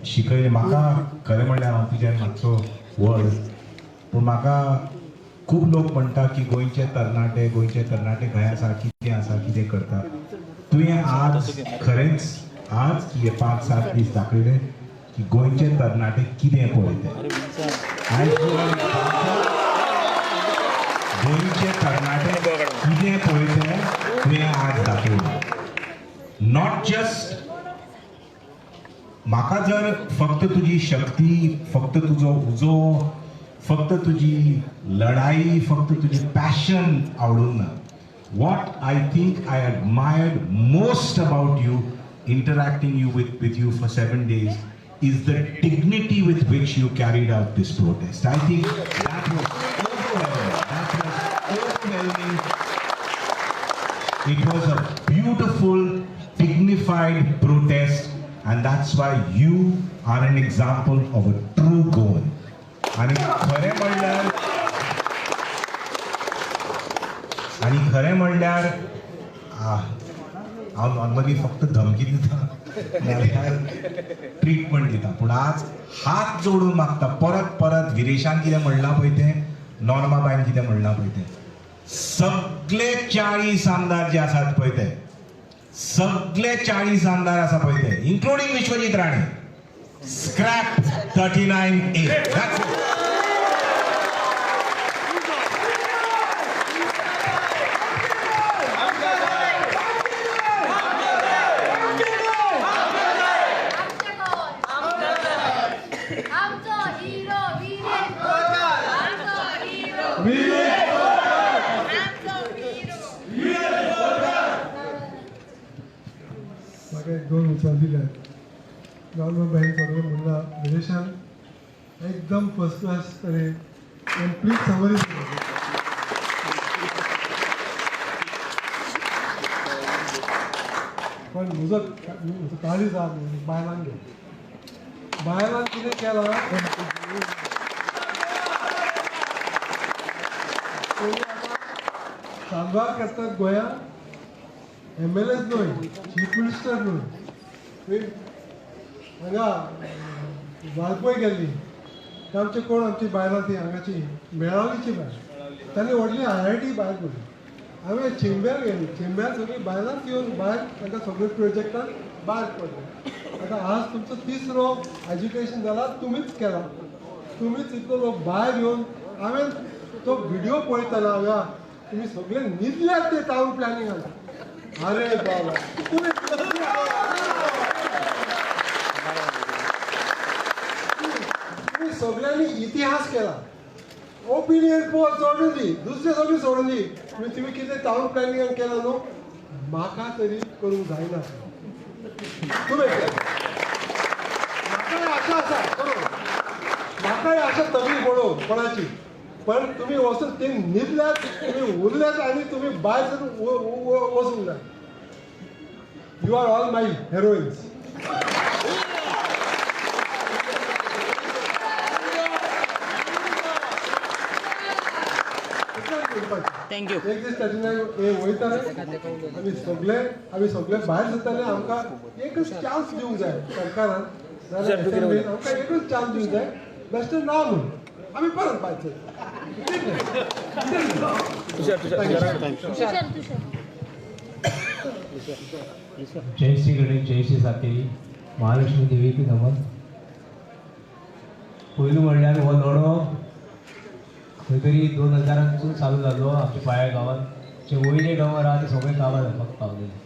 शिकयलें म्हाका खरें म्हणल्यार हांव तुज्यान मातसो व्हड पूण म्हाका खूब लोक म्हणटा की गोंयचे तरणाटे खंय आसा कितें करता तुवें आज खरेंच आज हे 5-7 दीस दाखयले की गोंयचे तरणाटे कितें पळयता गोंयचे तरणाटे कितें पळयता तुवें आज दाखयलें नॉट जस्ट म्हाका जर फक्त तुजी शक्ती फक्त तुजो उजो फक्त तुजी लढाई फक्त तुजें पॅशन आवडूंक ना what I think I admired most about you interacting with you for 7 days is the dignity with which you carried out this protest. I think that was overwhelming. It was a beautiful, dignified protest, and that's why you are an example of a true Goan. आणि खरें म्हणल्यार हांव normally फक्त धमकी दिता नाल्यार treatment दिता पूण आज हात जोडून मागता परत परत विरेशान कितें म्हणलां पळय तें नॉर्मा बायन कितें म्हणलां पळय तें सगळे 40 आमदार जे आसात पळय ते सगळे 40 आमदार आसा पळय ते including Vishwajit Rane scrap 39A That's it. म्हाका एक दोन उतर दिल्यात नॉर्मल बायन सगळें म्हणला विदेशान एकदम फर्स्ट क्लास तरेन कम्प्लीट समरी पण म्हजो काळीज आहा बायलांक घेवन बायलांक कितें केलां सातबार करतात गोंयांत MLAs न्हय चीफ मिनिस्टर न्हय हांगा वाळपय गेल्ली ते आमचे कोण आमची बायलां ती हांगाची मेळावलीची बायल तांणी व्हडली IIT भायर पडली हांवें चेंब्यार गेली चेंब्यार सगळीं बायलांच येवन भायर तांकां सगळे प्रोजेक्टान भायर पडले आतां आज तुमचो 3रो एज्युकेशन जाला तुमीच केला तुमीच इतलो लोक भायर येवन हांवें तो व्हिडिओ पळयताना हांगा तुम्ही सगळे न्हिदल्यात ते टावन प्लॅनिंगान अरे बाबा तुम्ही सगळ्यांनी इतिहास केला ओपिनियन पोल सोडून दी दुसरे सगळे सोडून दी तुम्ही कितें टावन प्लॅनिंगान केला न्हू म्हाका तरी करूंक जायना तुम्ही म्हाकाय आशा आसा करूं म्हाकाय आशा तगडी पडो कोणाची पण तुम्ही वचून ते न्हिदल्यात तुम्ही उरल्यात आणि तुम्ही भायर सरून वचूंक ना you are all my heroines thank you एक दीस हे वयताले आमी सगळे भायर सरताले आमकां एकच चान्स दिवंक जाय सरकारान जाल्यार आमकां एकच चान्स दिवंक जाय बेश्टें ना म्हणून आमी परत भायर जय श्री गणेश जय श्री सातेरी महालक्ष्मी देवीक नमन पयलू म्हणल्यार हो लढो खंय तरी 2000 चालू जालो आमच्या पाळ्या गांवांत जे वयले डोंगर आहा ते सगळे गांवांत आमकां पावलेले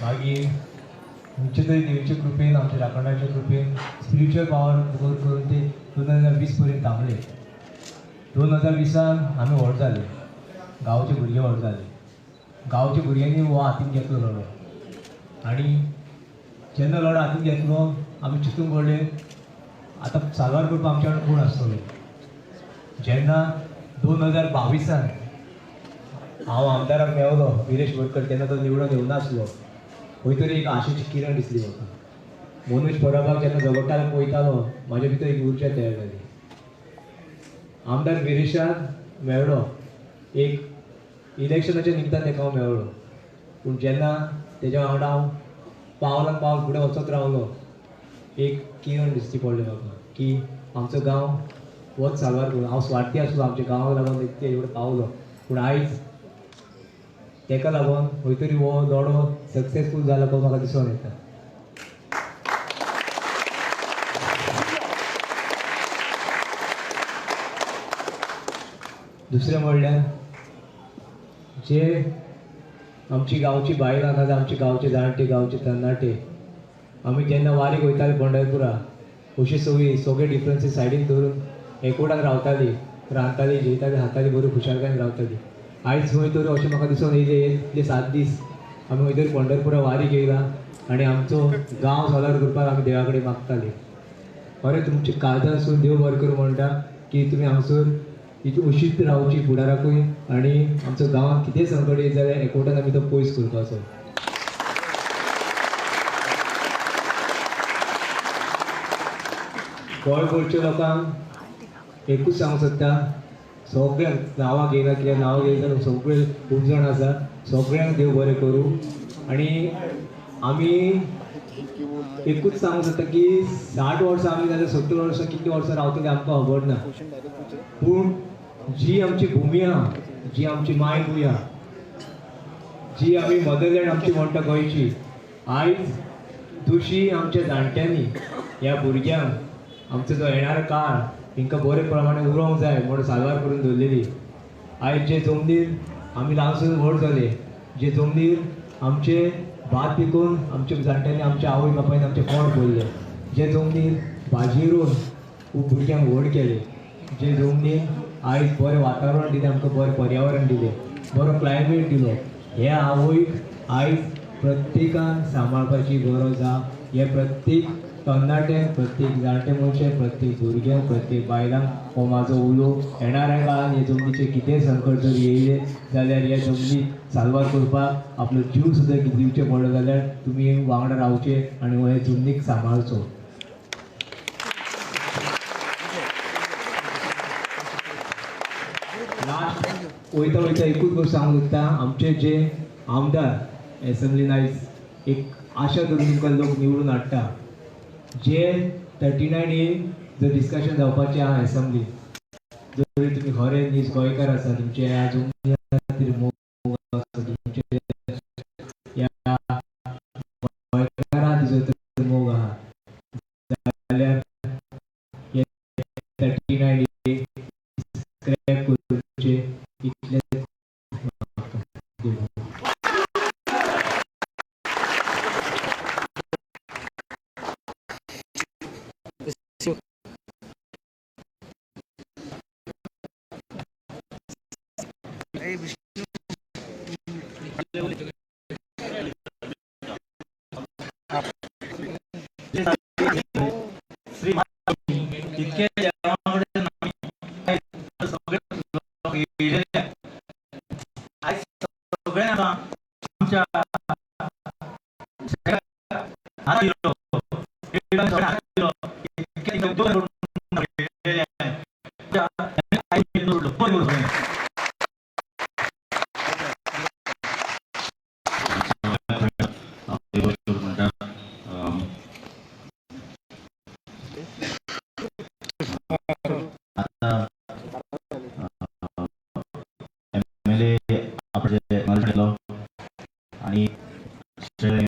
मागीर खंयचे तरी देवीचे कृपेन आमच्या राखणाच्या कृपेन स्पिरिच्युअल पावर करून ते 2020 पर्यंत थांबले 2020 आमी व्हड जाले गांवचे भुरगे व्हड जाले गांवच्या भुरग्यांनी हो हातीन घेतलो लढो आनी जेन्ना लढो हातीन घेतलो आमी चिंतूंक पडले आतां सारवार करपाक आमच्या कडेन कोण आसतलो जेन्ना 2022 हांव आमदाराक मेवलो विरेश वडकर तेन्ना तो निवडून येवनासलो खंय तरी एक आशेची किरण दिसली म्हाका मनोज परबाक जेन्ना झगडटालो पळयतालो म्हाज्या भितर एक उर्जा तयार जाली आमदार विरेशाक मेळ्ळो एक इलेक्शनाच्या निमतान ताका हांव मेळ्ळो पूण जेन्ना तेज्या वांगडा हांव पावलां पावल फुडें वचत रावलो एक किरण दिसची पडली म्हाका की आमचो गांव होच सारवार करून हांव स्वार्थी आसलो आमच्या गांवाक लागून इतके एवढे पावलो पूण आयज तेका लागून खंय तरी हो लढो सक्सेसफूल जाला तो म्हाका दिसून येता दुसरें म्हणल्यार जे आमची गांवची बायलां नाजाल्यार आमचे गांवचे जाणटे गांवचे तरणाटे आमी जेन्ना वारीक वयताले पंढरपुरा अशी सगळे डिफरन्सीस सायडीन दवरून एकवटान रावताली रांदताली जेयताली खाताली बरी खुशालकायेन रावताली आयज खंय तरी अशें म्हाका दिसून येयले 7 दीस आमी खंय तरी पंढरपुरा वारीक येयला आनी आमचो गांव सोलार करपाक आमी देवा कडेन मागताले खरें तुमचे काळजां आसून देव बरें करूं म्हणटा की तुमी हांगसर अशीच रावची फुडाराकूय आनी आमचो गांवांत कितेंय संकट येत जाल्यार एकवटान आमी तो पयस करपाचो गोंय गोंयच्या लोकांक एकूच सांगूंक सोदता सगळ्यांक नांवां घेयना कित्याक नांवां घेयना सगळे खूब जाण आसा सगळ्यांक देव बरें करूं आणि आम्ही एकूच सांगू शकता की 60 वर्सां आमी जाल्यार 70 वर्सां कितली वर्सां रावतली आमकां खबर ना, पूण जी आमची भुमी आहा, जी आमची मायभूंय आहा, जी आमी मदरलँड आमची म्हणटा गोंयची, आयज तुशी आमच्या जाणट्यांनी ह्या भुरग्यांक आमचो जो येणारो काळ तांकां बरे प्रमाणे उरोंक जाय म्हणून साल्वार करून दवरलेली. आयज जे जमनीर आमी ल्हानसून व्हड जाले, जे जमनीर आमचे भात पिकून आमच्या जाणट्यांनी आमच्या आवय बापायन आमचे कोण भरले, जे जमनीर भाजी रोवन खूब भुरग्यांक व्हड केले, जे जमनीर आयज बरें वातावरण दिलें, आमकां बरें पर्यावरण दिलें, बरो क्लायमेट दिलो, हे आवयक आयज प्रत्येकान सांबाळपाची गरज आहा. हे प्रत्येक तरणाट्याक, प्रत्येक जाणटे मनशाक, प्रत्येक भुरग्यांक, प्रत्येक बायलांक हो म्हाजो उलो. येणाऱ्या काळान हे जमनीचे कितें संकट जर येयले जाल्यार ह्या जमनीक साल्वार करपाक आपलो जीव सुद्दां दिवचे पडलो जाल्यार तुमी वांगडा रावचे आनी हे जमनीक सांबाळचो. लास्ट वयता वयता एकूच गोश्ट सांगूंक सोदता, आमचे जे आमदार एसेंब्लीन आयज एक आशा धरून तुमकां लोक निवडून हाडटा, जे 39A जर डिस्कशन जावपाचें आहा एसेंब्लीन, जर तुमी खरे नीज गोंयकार आसा, तुमचे ह्या जमनी खातीर मोग आसा, तुमचे ह्या गोंयकारां भितर मोग आहा जाल्यार 39A स्क्रॅप करचे इतले सगळ्यांना